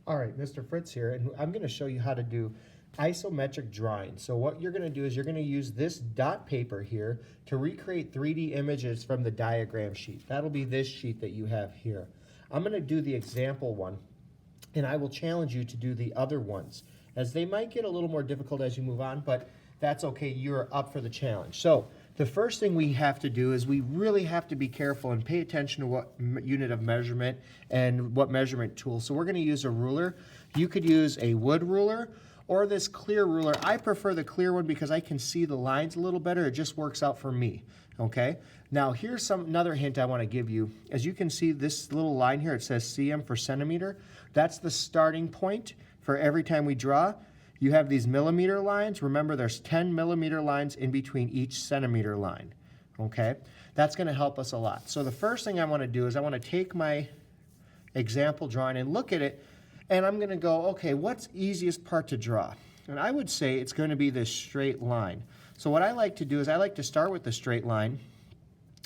All right, Mr. Fritz here, and I'm going to show you how to do isometric drawing. So what you're going to do is you're going to use this dot paper here to recreate 3D images from the diagram sheet. That'll be this sheet that you have here. I'm going to do the example one, and I will challenge you to do the other ones, as they might get a little more difficult as you move on, but that's okay, you're up for the challenge. So the first thing we have to do is we really have to be careful and pay attention to what unit of measurement and what measurement tool. So we're going to use a ruler. You could use a wood ruler or this clear ruler. I prefer the clear one because I can see the lines a little better. It just works out for me, okay? Now here's another hint I want to give you. As you can see, this little line here, it says cm for centimeter. That's the starting point for every time we draw. You have these millimeter lines. Remember, there's 10 millimeter lines in between each centimeter line, okay? That's going to help us a lot. So the first thing I want to do is I want to take my example drawing and look at it, and I'm going to go, okay, what's easiest part to draw? And I would say it's going to be this straight line. So what I like to do is I like to start with the straight line.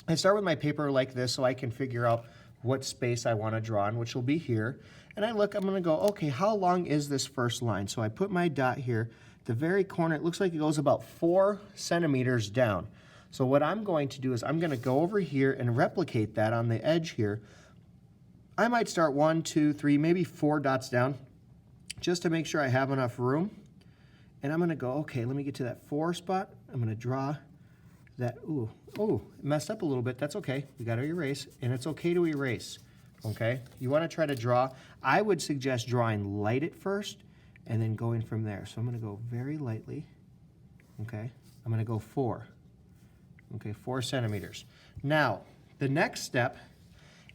I start with my paper like this so I can figure out what space I want to draw on, which will be here. And I'm going to go, okay, how long is this first line? So I put my dot here. The very corner, it looks like it goes about 4 centimeters down. So what I'm going to do is I'm going to go over here and replicate that on the edge here. I might start 1, 2, 3, maybe 4 dots down, just to make sure I have enough room. And I'm going to go, okay, let me get to that 4 spot. I'm going to draw that, it messed up a little bit. That's okay. We got to erase, and it's okay to erase. Okay, you want to try to draw. I would suggest drawing light at first and then going from there. So I'm going to go very lightly. Okay, I'm going to go 4. Okay, 4 centimeters. Now, the next step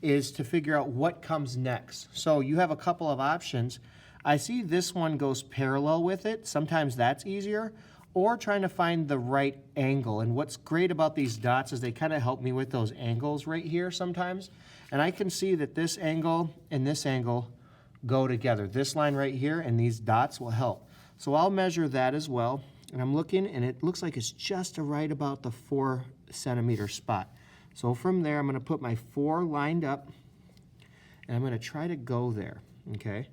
is to figure out what comes next. So you have a couple of options. I see this one goes parallel with it. Sometimes that's easier. Or trying to find the right angle. And what's great about these dots is they kind of help me with those angles right here sometimes. And I can see that this angle and this angle go together. This line right here and these dots will help. So I'll measure that as well. And I'm looking, and it looks like it's just right about the 4 centimeter spot. So from there, I'm going to put my 4 lined up, and I'm going to try to go there, okay?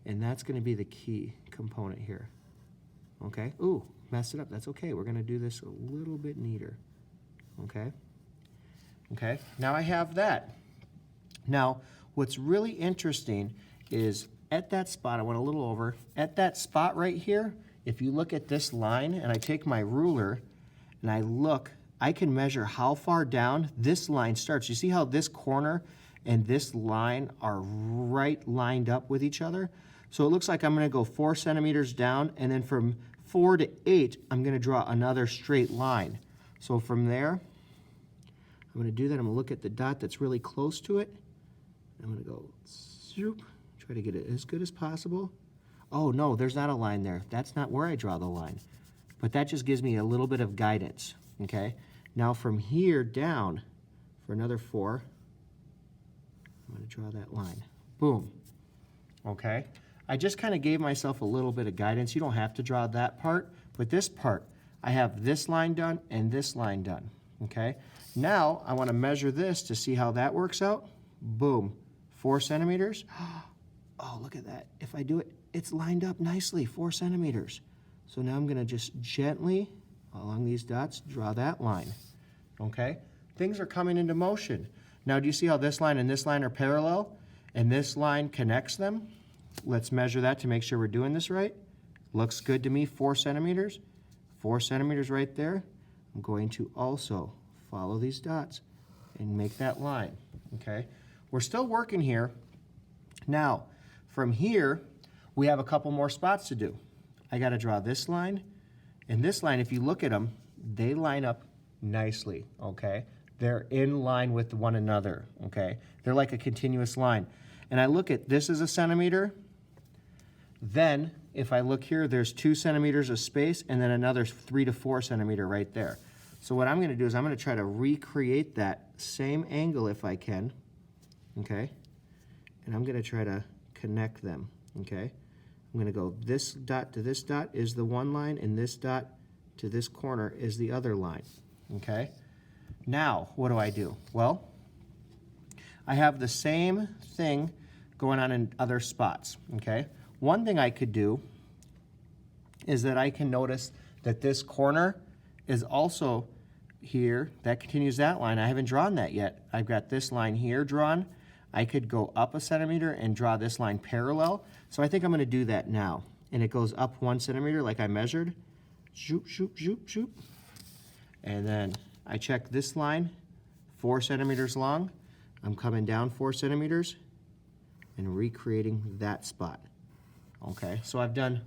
And that's going to be the key component here, okay? Ooh, messed it up. That's okay. We're going to do this a little bit neater, okay? Okay, now I have that. Now, what's really interesting is at that spot, I went a little over, at that spot right here, if you look at this line and I take my ruler and I look, I can measure how far down this line starts. You see how this corner and this line are right lined up with each other? So it looks like I'm going to go 4 centimeters down, and then from 4 to 8, I'm going to draw another straight line. So from there, I'm going to do that. I'm going to look at the dot that's really close to it. I'm going to go, zoop, try to get it as good as possible. Oh, no, there's not a line there. That's not where I draw the line. But that just gives me a little bit of guidance, okay? Now from here down, for another 4, I'm going to draw that line. Boom. Okay? I just kind of gave myself a little bit of guidance. You don't have to draw that part, but this part, I have this line done and this line done, okay? Now, I want to measure this to see how that works out. Boom. 4 centimeters. Oh, look at that. If I do it, it's lined up nicely, 4 centimeters. So now I'm going to just gently, along these dots, draw that line, okay? Things are coming into motion. Now, do you see how this line and this line are parallel, and this line connects them? Let's measure that to make sure we're doing this right. Looks good to me, 4 centimeters. 4 centimeters right there. I'm going to also follow these dots and make that line, okay? We're still working here. Now, from here, we have a couple more spots to do. I got to draw this line, and this line, if you look at them, they line up nicely, okay? They're in line with one another, okay? They're like a continuous line. And I look at this as a centimeter. Then, if I look here, there's 2 centimeters of space, and then another 3 to 4 centimeter right there. So what I'm going to do is I'm going to try to recreate that same angle if I can, okay? And I'm going to try to connect them, okay? I'm going to go this dot to this dot is the one line, and this dot to this corner is the other line, okay? Now, what do I do? Well, I have the same thing going on in other spots, okay? One thing I could do is that I can notice that this corner is also here. That continues that line. I haven't drawn that yet. I've got this line here drawn. I could go up a centimeter and draw this line parallel. So I think I'm going to do that now. And it goes up 1 centimeter like I measured. Shoop, shoop, shoop, shoop. And then I check this line, 4 centimeters long. I'm coming down 4 centimeters and recreating that spot. Okay, so I've done,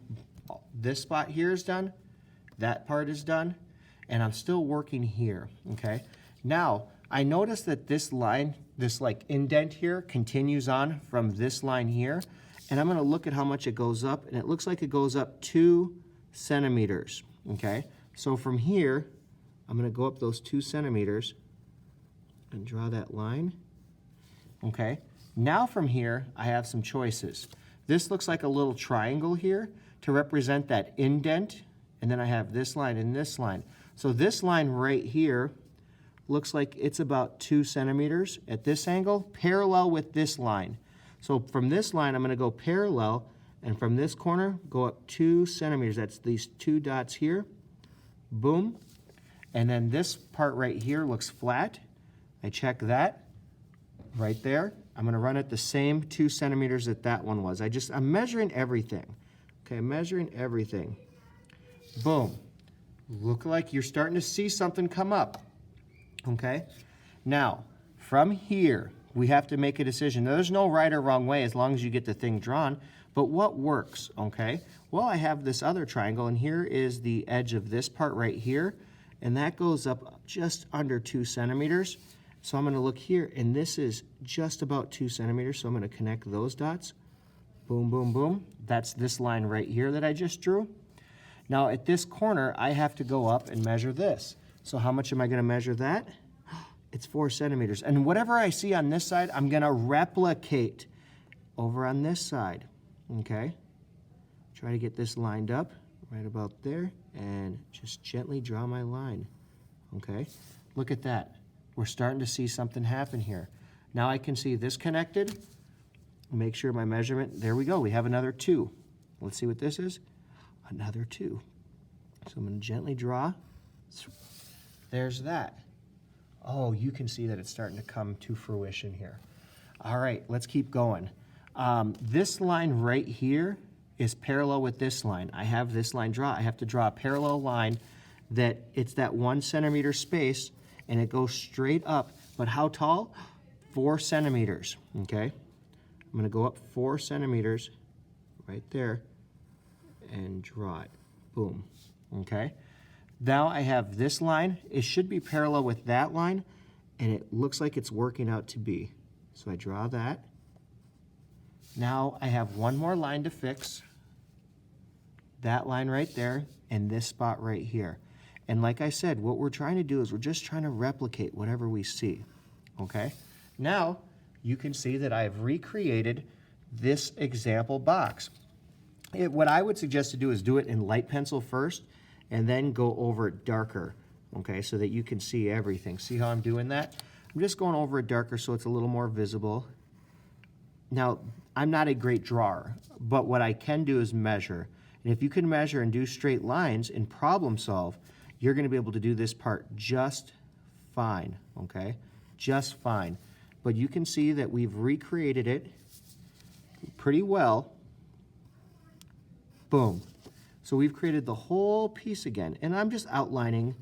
this spot here is done, that part is done, and I'm still working here, okay? Now, I notice that this line, this like indent here, continues on from this line here, and I'm gonna look at how much it goes up, and it looks like it goes up 2 centimeters, okay? So from here, I'm gonna go up those 2 centimeters and draw that line, okay? Now from here, I have some choices. This looks like a little triangle here to represent that indent, and then I have this line and this line. So this line right here looks like it's about 2 centimeters at this angle, parallel with this line. So from this line, I'm gonna go parallel, and from this corner, go up 2 centimeters. That's these 2 dots here, boom. And then this part right here looks flat. I check that right there. I'm gonna run it the same 2 centimeters that that one was. I'm measuring everything. Okay, I'm measuring everything. Boom. Look like you're starting to see something come up. Okay? Now, from here, we have to make a decision. Now, there's no right or wrong way as long as you get the thing drawn, but what works, okay? Well, I have this other triangle, and here is the edge of this part right here, and that goes up just under 2 centimeters. So I'm gonna look here, and this is just about 2 centimeters, so I'm gonna connect those dots. Boom, boom, boom. That's this line right here that I just drew. Now at this corner, I have to go up and measure this. So how much am I gonna measure that? It's 4 centimeters. And whatever I see on this side, I'm gonna replicate over on this side, okay? Try to get this lined up right about there and just gently draw my line, okay? Look at that. We're starting to see something happen here. Now I can see this connected. Make sure my measurement, there we go, we have another 2. Let's see what this is. Another 2. So I'm gonna gently draw. There's that. Oh, you can see that it's starting to come to fruition here. All right, let's keep going. This line right here is parallel with this line. I have this line draw. I have to draw a parallel line that it's that 1 centimeter space, and it goes straight up. But how tall? 4 centimeters, okay? I'm gonna go up 4 centimeters right there and draw it, boom, okay? Now I have this line. It should be parallel with that line, and it looks like it's working out to be. So I draw that. Now I have one more line to fix. That line right there, and this spot right here. And like I said, what we're trying to do is we're just trying to replicate whatever we see, okay? Now, you can see that I've recreated this example box. What I would suggest to do is do it in light pencil first, and then go over it darker, okay, so that you can see everything. See how I'm doing that? I'm just going over it darker so it's a little more visible. Now, I'm not a great drawer, but what I can do is measure. And if you can measure and do straight lines and problem solve, you're gonna be able to do this part just fine, okay? Just fine. But you can see that we've recreated it pretty well. Boom. So we've created the whole piece again. And I'm just outlining,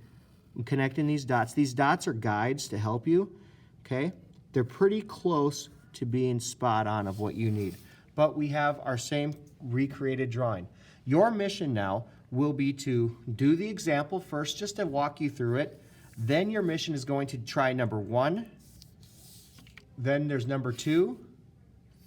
I'm connecting these dots. These dots are guides to help you, okay? They're pretty close to being spot on of what you need. But we have our same recreated drawing. Your mission now will be to do the example first, just to walk you through it. Then your mission is going to try number 1. Then there's number 2,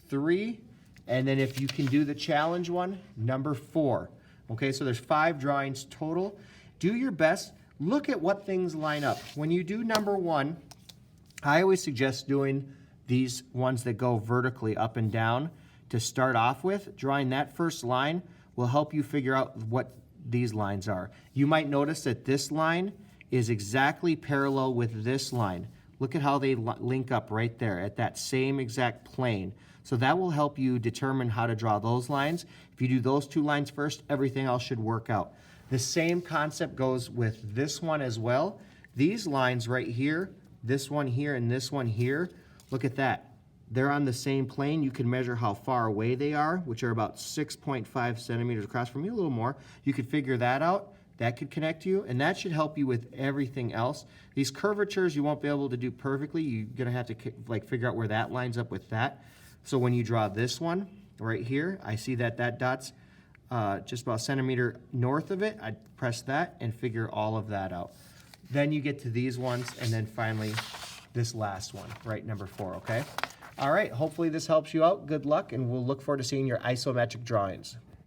3, and then if you can do the challenge one, number 4. Okay, so there's 5 drawings total. Do your best. Look at what things line up. When you do number 1, I always suggest doing these ones that go vertically up and down to start off with. Drawing that first line will help you figure out what these lines are. You might notice that this line is exactly parallel with this line. Look at how they link up right there at that same exact plane. So that will help you determine how to draw those lines. If you do those 2 lines first, everything else should work out. The same concept goes with this one as well. These lines right here, this one here and this one here, look at that. They're on the same plane. You can measure how far away they are, which are about 6.5 centimeters across, from you a little more. You could figure that out. That could connect you, and that should help you with everything else. These curvatures you won't be able to do perfectly. You're gonna have to like figure out where that lines up with that. So when you draw this one right here, I see that that dot's just about a centimeter north of it. I press that and figure all of that out. Then you get to these ones, and then finally this last one, right, number 4, okay? All right, hopefully this helps you out. Good luck, and we'll look forward to seeing your isometric drawings.